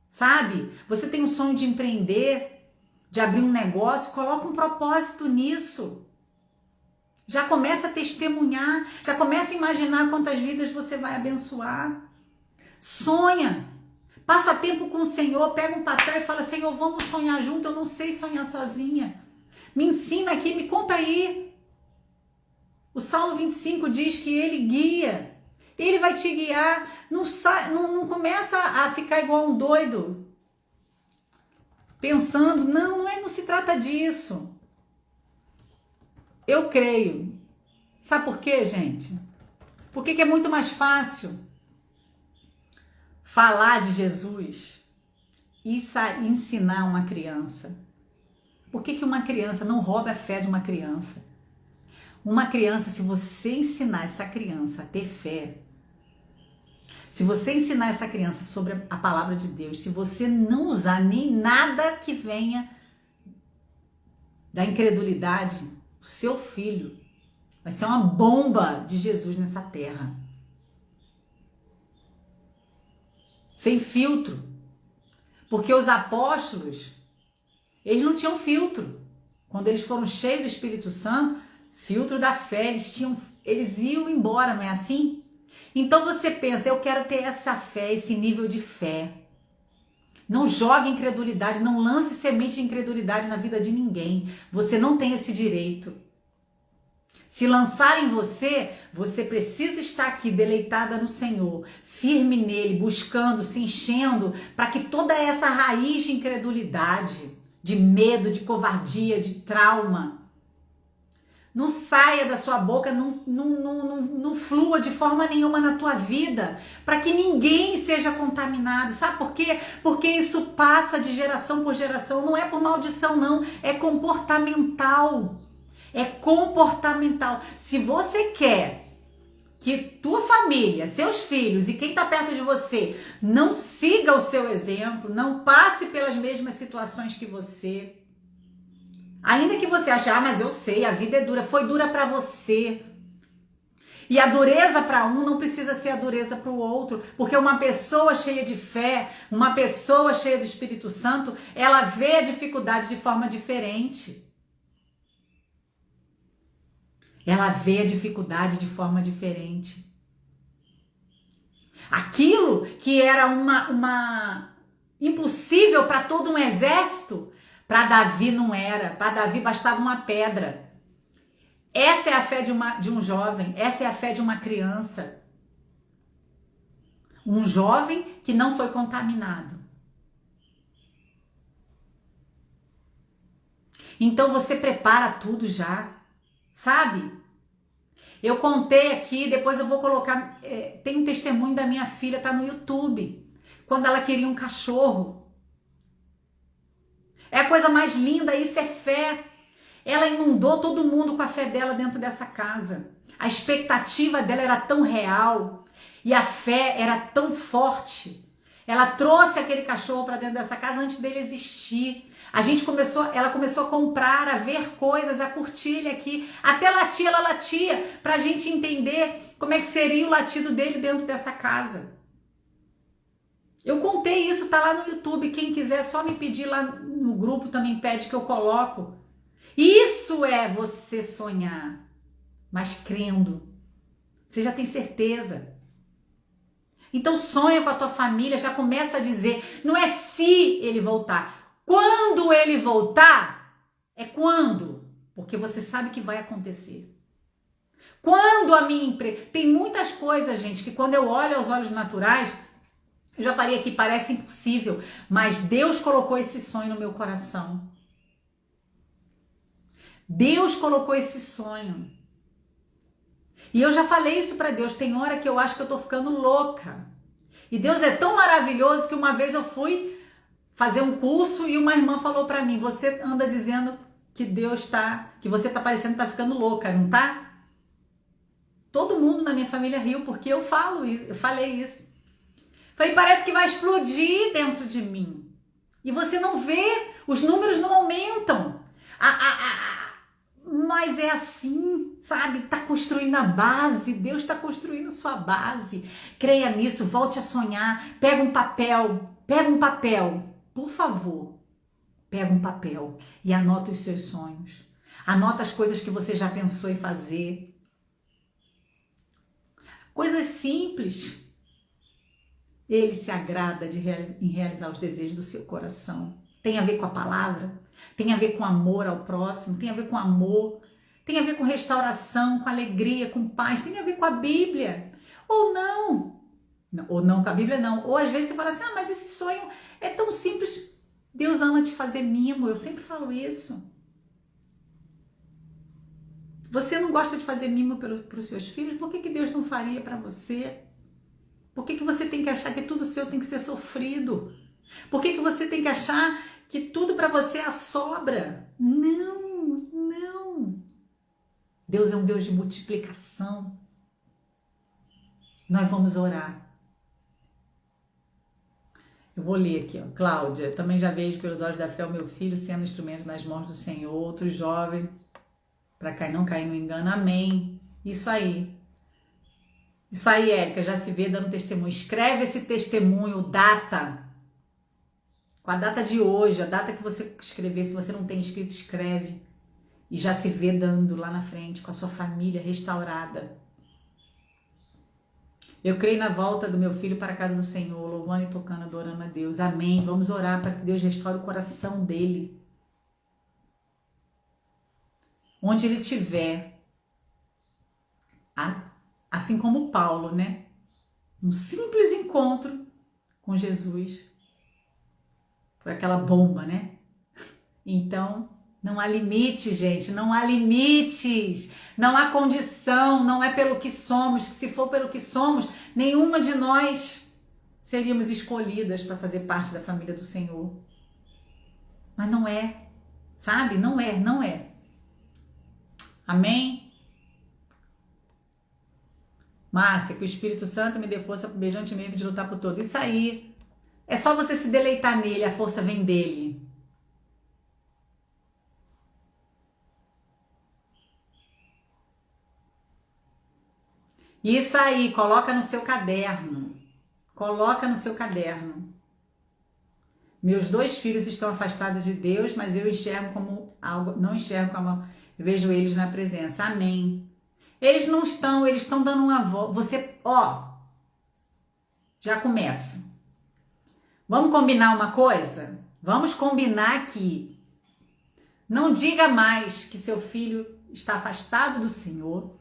Sabe? Você tem um sonho de empreender, de abrir um negócio, coloca um propósito nisso. Já começa a testemunhar, já começa a imaginar quantas vidas você vai abençoar. Sonha. Passa tempo com o Senhor, pega um papel e fala: Senhor, vamos sonhar junto, eu não sei sonhar sozinha. Me ensina aqui, me conta aí. O Salmo 25 diz que ele guia. Ele vai te guiar, não começa a ficar igual um doido, pensando, não se trata disso. Eu creio. Sabe por quê, gente? Por que é muito mais fácil falar de Jesus e ensinar uma criança? Por que uma criança não rouba a fé de uma criança? Uma criança, se você ensinar essa criança a ter fé, se você ensinar essa criança sobre a palavra de Deus, se você não usar nem nada que venha da incredulidade, o seu filho vai ser uma bomba de Jesus nessa terra. Sem filtro. Porque os apóstolos, eles não tinham filtro. Quando eles foram cheios do Espírito Santo, filtro da fé, eles iam embora, não é assim? Então você pensa, eu quero ter essa fé, esse nível de fé. Não jogue incredulidade, não lance semente de incredulidade na vida de ninguém. Você não tem esse direito. Se lançar em você, você precisa estar aqui deleitada no Senhor, firme nele, buscando, se enchendo, para que toda essa raiz de incredulidade, de medo, de covardia, de trauma, não saia da sua boca, não flua de forma nenhuma na tua vida, para que ninguém seja contaminado. Sabe por quê? Porque isso passa de geração por geração, não é por maldição não, é comportamental. É comportamental. Se você quer que tua família, seus filhos e quem está perto de você não siga o seu exemplo, não passe pelas mesmas situações que você, ainda que você ache, mas eu sei, a vida é dura, foi dura para você. E a dureza para um não precisa ser a dureza para o outro, porque uma pessoa cheia de fé, uma pessoa cheia do Espírito Santo, ela vê a dificuldade de forma diferente. Ela vê a dificuldade de forma diferente. Aquilo que era uma impossível para todo um exército, para Davi não era. Para Davi bastava uma pedra. Essa é a fé de um jovem, essa é a fé de uma criança. Um jovem que não foi contaminado. Então você prepara tudo já. Sabe? Eu contei aqui, depois eu vou colocar, tem um testemunho da minha filha, tá no YouTube, quando ela queria um cachorro. É a coisa mais linda, isso é fé. Ela inundou todo mundo com a fé dela dentro dessa casa. A expectativa dela era tão real e a fé era tão forte. Ela trouxe aquele cachorro para dentro dessa casa antes dele existir. Ela começou a comprar, a ver coisas, a curtir ele aqui. Até latia, ela latia, pra gente entender como é que seria o latido dele dentro dessa casa. Eu contei isso, tá lá no YouTube. Quem quiser, é só me pedir lá no grupo, também pede que eu coloco. Isso é você sonhar, mas crendo. Você já tem certeza. Então sonha com a tua família, já começa a dizer, não é se ele voltar. Quando ele voltar, é quando, porque você sabe que vai acontecer. Quando a minha empresa... Tem muitas coisas, gente, que quando eu olho aos olhos naturais, eu já falei aqui, parece impossível, mas Deus colocou esse sonho no meu coração. Deus colocou esse sonho. E eu já falei isso para Deus, tem hora que eu acho que eu tô ficando louca. E Deus é tão maravilhoso que uma vez eu fui fazer um curso e uma irmã falou para mim, você anda dizendo que Deus tá, que você tá parecendo que tá ficando louca, não tá? Todo mundo na minha família riu porque eu falei isso. Falei, parece que vai explodir dentro de mim. E você não vê, os números não aumentam. Mas é assim, sabe? Tá construindo a base, Deus está construindo sua base. Creia nisso, volte a sonhar. Pega um papel, por favor. Pega um papel e anota os seus sonhos. Anota as coisas que você já pensou em fazer. Coisas simples. Ele se agrada em realizar os desejos do seu coração. Tem a ver com a palavra, tem a ver com amor ao próximo, tem a ver com amor, tem a ver com restauração, com alegria, com paz, tem a ver com a Bíblia. Ou não com a Bíblia não. Ou às vezes você fala assim, mas esse sonho é tão simples. Deus ama te fazer mimo, eu sempre falo isso. Você não gosta de fazer mimo para os seus filhos? Por que Deus não faria para você? Por que você tem que achar que tudo seu tem que ser sofrido? Por que você tem que achar que tudo para você é a sobra? Não. Deus é um Deus de multiplicação. Nós vamos orar. Eu vou ler aqui, ó. Cláudia, também já vejo pelos olhos da fé o meu filho sendo instrumento nas mãos do Senhor, outro jovem, para não cair no engano. Amém. Isso aí, Érica, já se vê dando testemunho. Escreve esse testemunho, data. Com a data de hoje, a data que você escrever. Se você não tem escrito, escreve. E já se vê dando lá na frente, com a sua família restaurada. Eu creio na volta do meu filho para a casa do Senhor, louvando e tocando, adorando a Deus. Amém. Vamos orar para que Deus restaure o coração dele. Onde ele estiver. Assim como Paulo, né? Um simples encontro com Jesus. Foi aquela bomba, né? Então, não há limite, gente. Não há limites. Não há condição. Não é pelo que somos. Que se for pelo que somos, nenhuma de nós seríamos escolhidas para fazer parte da família do Senhor. Mas não é. Sabe? Não é. Amém? Márcia, que o Espírito Santo me dê força pubejante mesmo de lutar por todo. Isso aí. É só você se deleitar nele, a força vem dele. Isso aí, coloca no seu caderno. Coloca no seu caderno. Meus 2 filhos estão afastados de Deus, mas eu enxergo como algo, não enxergo como, eu vejo eles na presença. Amém. Eles não estão, eles estão dando uma volta. Você, já começa. Vamos combinar uma coisa? Vamos combinar que não diga mais que seu filho está afastado do Senhor,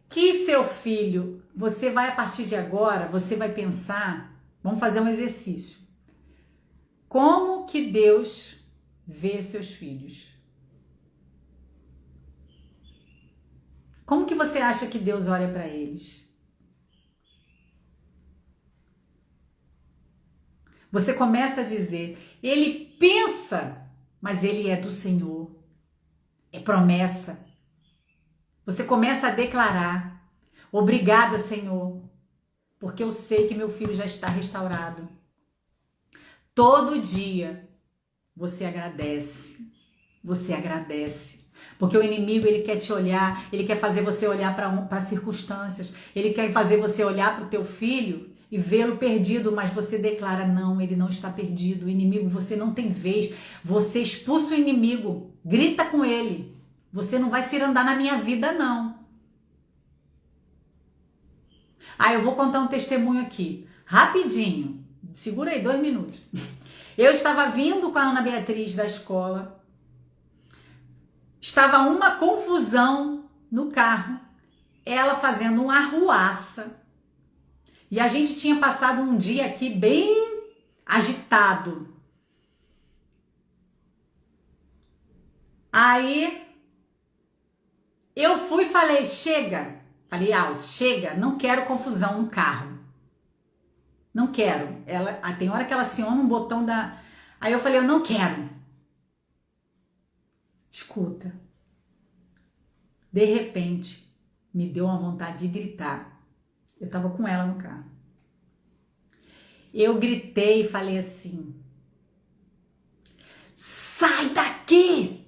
que seu filho, você vai a partir de agora, você vai pensar, vamos fazer um exercício. Como que Deus vê seus filhos? Como que você acha que Deus olha para eles? Você começa a dizer, ele pensa, mas ele é do Senhor. É promessa. Você começa a declarar, obrigada, Senhor, porque eu sei que meu filho já está restaurado. Todo dia você agradece. Você agradece. Porque o inimigo, ele quer te olhar, ele quer fazer você olhar para circunstâncias, ele quer fazer você olhar para o teu filho e vê-lo perdido, mas você declara, não, ele não está perdido, o inimigo, você não tem vez, você expulsa o inimigo, grita com ele, você não vai se andar na minha vida, não. Eu vou contar um testemunho aqui. Rapidinho. Segura aí 2 minutos. Eu estava vindo com a Ana Beatriz da escola. Estava uma confusão no carro. Ela fazendo uma arruaça. E a gente tinha passado um dia aqui bem agitado. Aí eu fui e falei, chega. Falei alto, chega, não quero confusão no carro. Não quero. Tem hora que ela aciona um botão da... Aí eu falei, eu não quero. Escuta. De repente, me deu uma vontade de gritar. Eu tava com ela no carro. Eu gritei e falei assim, sai daqui!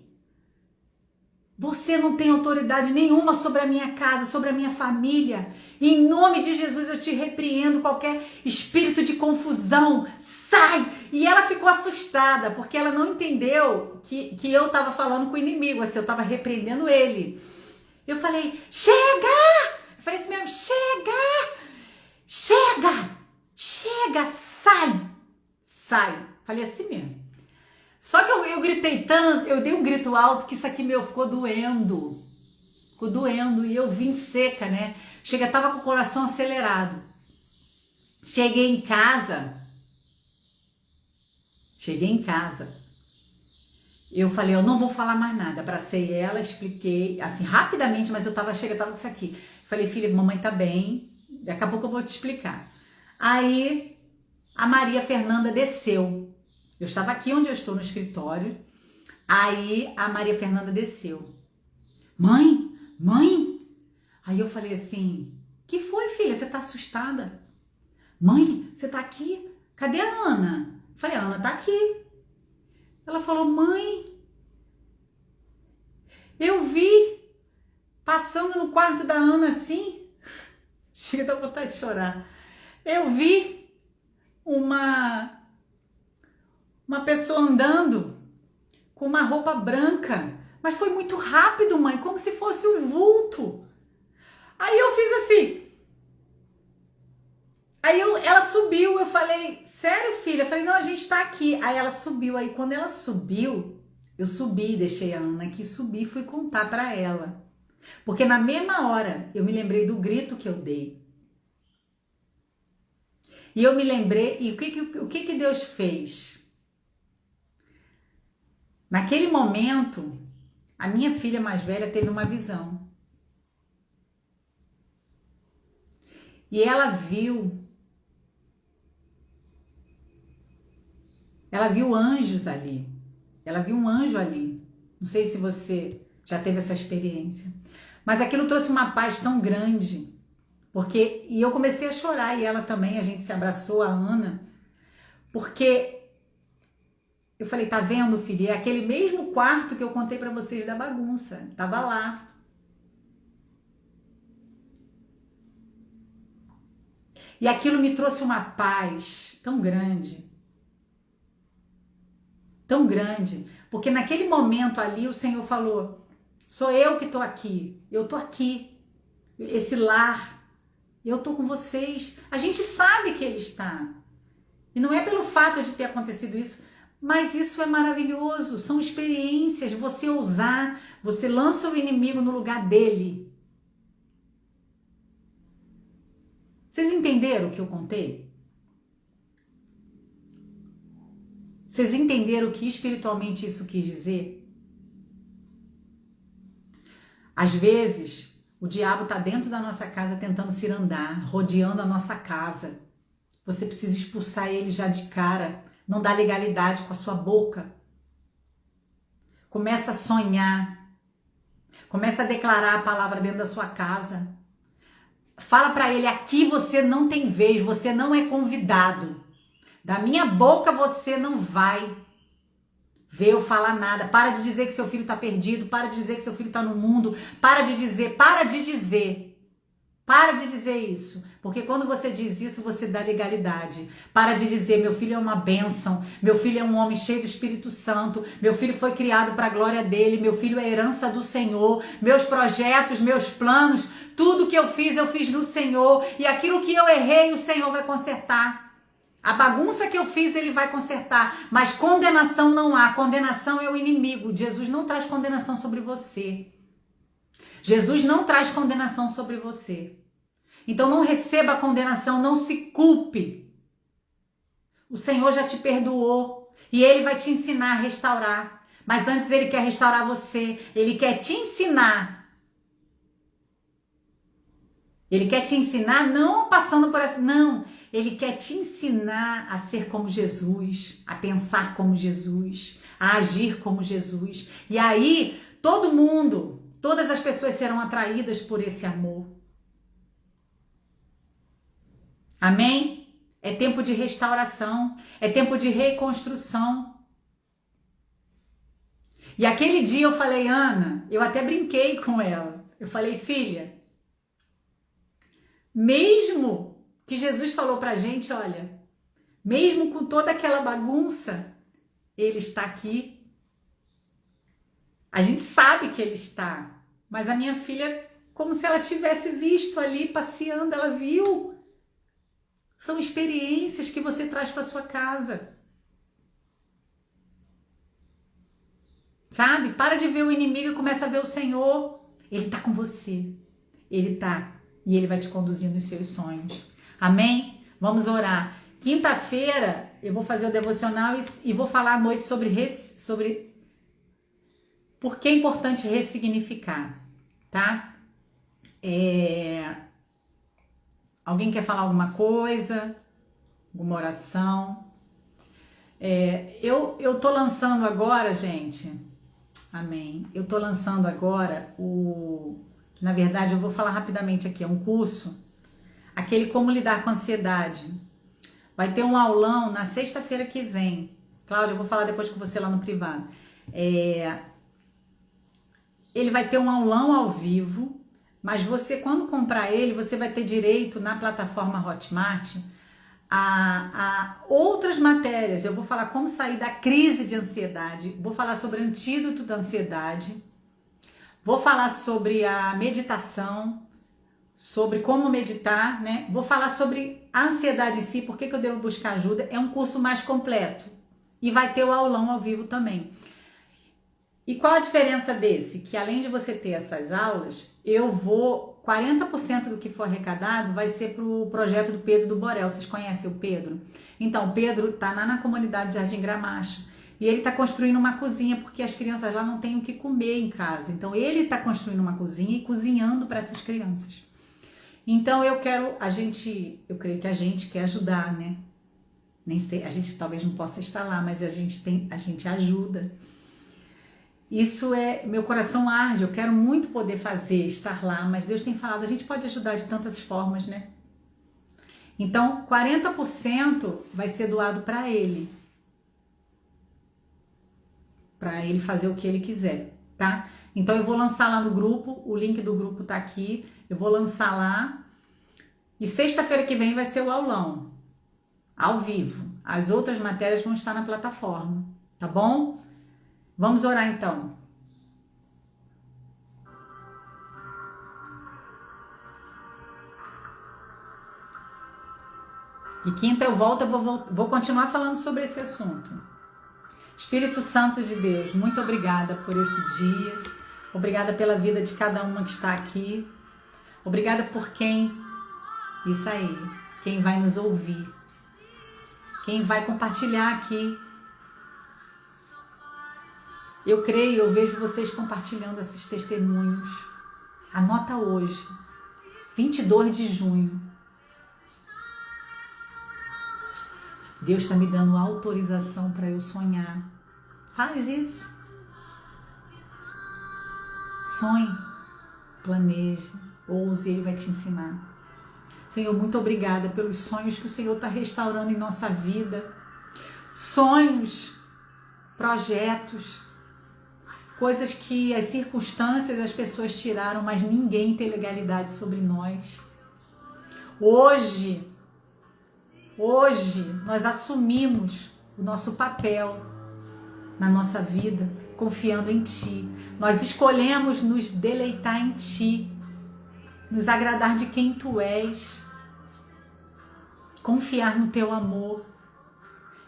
Você não tem autoridade nenhuma sobre a minha casa, sobre a minha família. Em nome de Jesus eu te repreendo qualquer espírito de confusão. Sai! E ela ficou assustada, porque ela não entendeu que eu estava falando com o inimigo, assim, eu estava repreendendo ele. Eu falei, chega! Eu falei assim mesmo, chega! Chega! Chega! Sai! Sai! Falei assim mesmo. Só que eu gritei tanto, eu dei um grito alto que isso aqui meu ficou doendo. Ficou doendo e eu vim seca, né? Tava com o coração acelerado. Cheguei em casa. Eu falei, eu não vou falar mais nada. Abracei ela, expliquei, assim, rapidamente, mas eu tava com isso aqui. Falei, filha, mamãe tá bem, daqui a pouco eu vou te explicar. Aí, a Maria Fernanda desceu. Eu estava aqui onde eu estou, no escritório. Aí a Maria Fernanda desceu. Mãe? Aí eu falei assim, que foi, filha? Você tá assustada? Mãe, você tá aqui? Cadê a Ana? Eu falei, a Ana tá aqui. Ela falou, mãe, eu vi passando no quarto da Ana assim. Chega da vontade de chorar. Eu vi uma pessoa andando com uma roupa branca, mas foi muito rápido, mãe, como se fosse um vulto. Aí eu fiz assim. Aí ela subiu, eu falei, sério, filha? Eu falei, não, a gente tá aqui. Aí ela subiu, aí quando ela subiu, eu subi, deixei a Ana aqui, subi e fui contar pra ela. Porque na mesma hora eu me lembrei do grito que eu dei. E eu me lembrei, e o que Deus fez? Naquele momento, a minha filha mais velha teve uma visão. E ela viu anjos ali. Ela viu um anjo ali. Não sei se você já teve essa experiência. Mas aquilo trouxe uma paz tão grande. E eu comecei a chorar e ela também, a gente se abraçou, a Ana. Porque eu falei, tá vendo, filha? É aquele mesmo quarto que eu contei pra vocês da bagunça. Tava lá. E aquilo me trouxe uma paz tão grande. Tão grande. Porque naquele momento ali o Senhor falou, sou eu que tô aqui. Eu tô aqui. Esse lar. Eu tô com vocês. A gente sabe que Ele está. E não é pelo fato de ter acontecido isso, mas isso é maravilhoso, são experiências, você ousar, você lança o inimigo no lugar dele. Vocês entenderam o que eu contei? Vocês entenderam o que espiritualmente isso quis dizer? Às vezes, o diabo está dentro da nossa casa tentando cirandar, rodeando a nossa casa. Você precisa expulsar ele já de cara. Não dá legalidade com a sua boca. Começa a sonhar. Começa a declarar a palavra dentro da sua casa. Fala para ele, aqui você não tem vez, você não é convidado. Da minha boca você não vai ver eu falar nada. Para de dizer que seu filho está perdido. Para de dizer que seu filho está no mundo. Para de dizer. Para de dizer isso, porque quando você diz isso, você dá legalidade. Para de dizer, meu filho é uma bênção, meu filho é um homem cheio do Espírito Santo, meu filho foi criado para a glória dele, meu filho é herança do Senhor, meus projetos, meus planos, tudo que eu fiz no Senhor, e aquilo que eu errei, o Senhor vai consertar. A bagunça que eu fiz, ele vai consertar, mas condenação não há, condenação é o inimigo. Jesus não traz condenação sobre você. Jesus não traz condenação sobre você. Então não receba a condenação, não se culpe. O Senhor já te perdoou e Ele vai te ensinar a restaurar. Mas antes Ele quer restaurar você, Ele quer te ensinar. Ele quer te ensinar não passando por essa... Não, Ele quer te ensinar a ser como Jesus, a pensar como Jesus, a agir como Jesus. E aí todo mundo, todas as pessoas serão atraídas por esse amor. Amém? É tempo de restauração, é tempo de reconstrução. E aquele dia eu falei, Ana, eu até brinquei com ela. Eu falei, filha, mesmo que Jesus falou pra gente, olha, mesmo com toda aquela bagunça, Ele está aqui. A gente sabe que Ele está, mas a minha filha, como se ela tivesse visto ali passeando, ela viu. São experiências que você traz para sua casa. Sabe? Para de ver o inimigo e começa a ver o Senhor. Ele está com você. Ele está. E Ele vai te conduzir nos seus sonhos. Amém? Vamos orar. Quinta-feira eu vou fazer o devocional e vou falar à noite sobre por que é importante ressignificar. Tá? Alguém quer falar alguma coisa? Alguma oração? Eu tô lançando agora, gente. Amém. Eu tô lançando agora na verdade, eu vou falar rapidamente aqui, é um curso, aquele como lidar com ansiedade. Vai ter um aulão na sexta-feira que vem. Cláudia, eu vou falar depois com você lá no privado. Ele vai ter um aulão ao vivo, mas você, quando comprar ele, você vai ter direito na plataforma Hotmart a outras matérias. Eu vou falar como sair da crise de ansiedade, vou falar sobre antídoto da ansiedade, vou falar sobre a meditação, sobre como meditar, né? Vou falar sobre a ansiedade em si, por que eu devo buscar ajuda. É um curso mais completo e vai ter o aulão ao vivo também. E qual a diferença desse? Que além de você ter essas aulas, 40% do que for arrecadado vai ser para o projeto do Pedro do Borel. Vocês conhecem o Pedro? Então, o Pedro está lá na comunidade Jardim Gramacho e ele está construindo uma cozinha porque as crianças lá não têm o que comer em casa. Então, ele está construindo uma cozinha e cozinhando para essas crianças. Então, eu creio que a gente quer ajudar, né? Nem sei, a gente talvez não possa estar lá, mas a gente ajuda. Isso meu coração arde, eu quero muito poder estar lá, mas Deus tem falado, a gente pode ajudar de tantas formas, né? Então, 40% vai ser doado para ele fazer o que ele quiser, tá? Então, eu vou lançar lá no grupo, o link do grupo tá aqui, eu vou lançar lá, e sexta-feira que vem vai ser o aulão, ao vivo. As outras matérias vão estar na plataforma, tá bom? Vamos orar então. E quinta eu volto, vou continuar falando sobre esse assunto. Espírito Santo de Deus, muito obrigada por esse dia. Obrigada pela vida de cada uma que está aqui. Obrigada por quem vai nos ouvir. Quem vai compartilhar aqui. Eu creio, eu vejo vocês compartilhando esses testemunhos. Anota hoje, 22 de junho. Deus está me dando autorização para eu sonhar. Faz isso. Sonhe, planeje, ouse, Ele vai te ensinar. Senhor, muito obrigada pelos sonhos que o Senhor está restaurando em nossa vida. Sonhos, projetos, coisas que as circunstâncias, as pessoas tiraram, mas ninguém tem legalidade sobre nós. Hoje nós assumimos o nosso papel na nossa vida, confiando em Ti. Nós escolhemos nos deleitar em Ti, nos agradar de quem Tu és, confiar no Teu amor,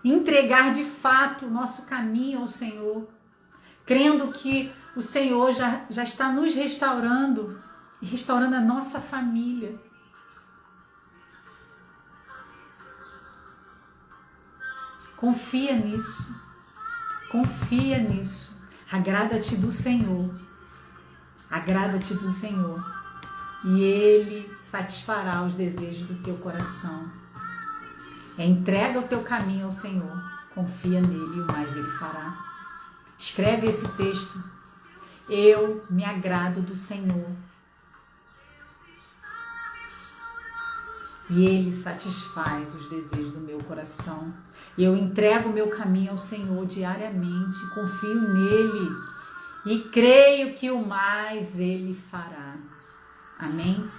entregar de fato o nosso caminho ao Senhor, crendo que o Senhor já está nos restaurando e restaurando a nossa família. Confia nisso. Confia nisso. Agrada-te do Senhor. Agrada-te do Senhor. E Ele satisfará os desejos do teu coração. Entrega o teu caminho ao Senhor. Confia nele e o mais Ele fará. Escreve esse texto. Eu me agrado do Senhor. E Ele satisfaz os desejos do meu coração. Eu entrego o meu caminho ao Senhor diariamente, confio nele e creio que o mais Ele fará. Amém?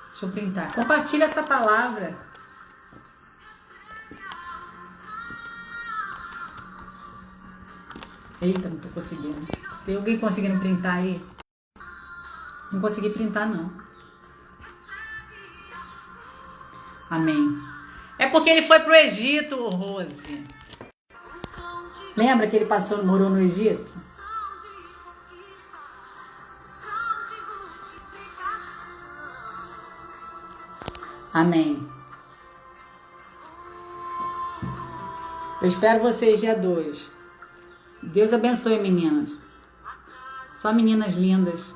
Deixa eu printar. Compartilha essa palavra. Eita, não tô conseguindo. Tem alguém conseguindo printar aí? Não consegui printar, não. Amém. É porque ele foi pro Egito, Rose. Lembra que ele morou no Egito? Amém. Eu espero vocês dia 2. Deus abençoe, meninas. Só meninas lindas.